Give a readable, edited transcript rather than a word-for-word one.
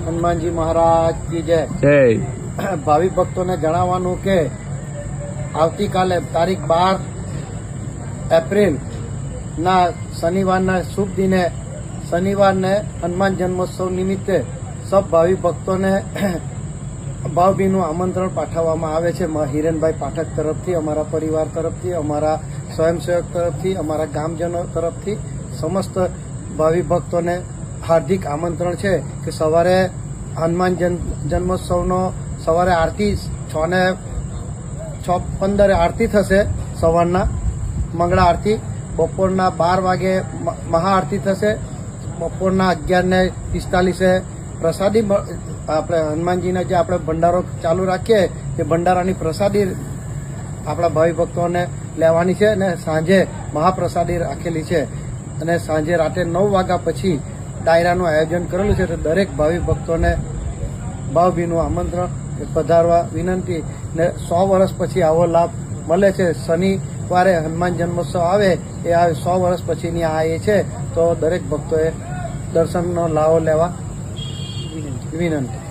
હનુમાનજી મહારાજ કી જય. ભાવિ ભક્તોને જણાવવાનું કે આવતીકાલે તારીખ 12 એપ્રિલ ના શનિવારના શુભ દિને શનિવારને હનુમાન જન્મોત્સવ નિમિત્તે સબ ભાવિ ભક્તોને ભાવભીનું આમંત્રણ પાઠવવામાં આવે છે. હિરેનભાઈ પાઠક તરફથી, અમારા પરિવાર તરફથી, અમારા સ્વયંસેવક તરફથી, અમારા ગામજનો તરફથી સમસ્ત ભાવિ ભક્તોને હાર્દિક આમંત્રણ છે કે સવારે હનુમાન જન્મોત્સવનો સવારે આરતી 6:15 આરતી થશે. સવારના મંગળા આરતી, બપોરના 12 વાગે મહાઆરતી થશે, બપોરના 11:45 પ્રસાદી આપણે હનુમાનજીના જે આપણે ભંડારો ચાલુ રાખીએ તે ભંડારાની પ્રસાદી આપણા ભાવિ ભક્તોને લેવાની છે અને સાંજે મહાપ્રસાદી રાખેલી છે. અને સાંજે રાતે 9 વાગ્યા પછી ડાયરાનું આયોજન કરેલું છે. તો દરેક ભાવિ ભક્તોને ભાવભીનું આમંત્રણ પધારવા વિનંતી. ને 100 વર્ષ પછી આવો લાભ મળે છે. શનિવારે હનુમાન જન્મોત્સવ આવે એ 100 વર્ષ પછીની આ એ છે. તો દરેક ભક્તોએ દર્શનનો લાવો લેવા વિનંતી.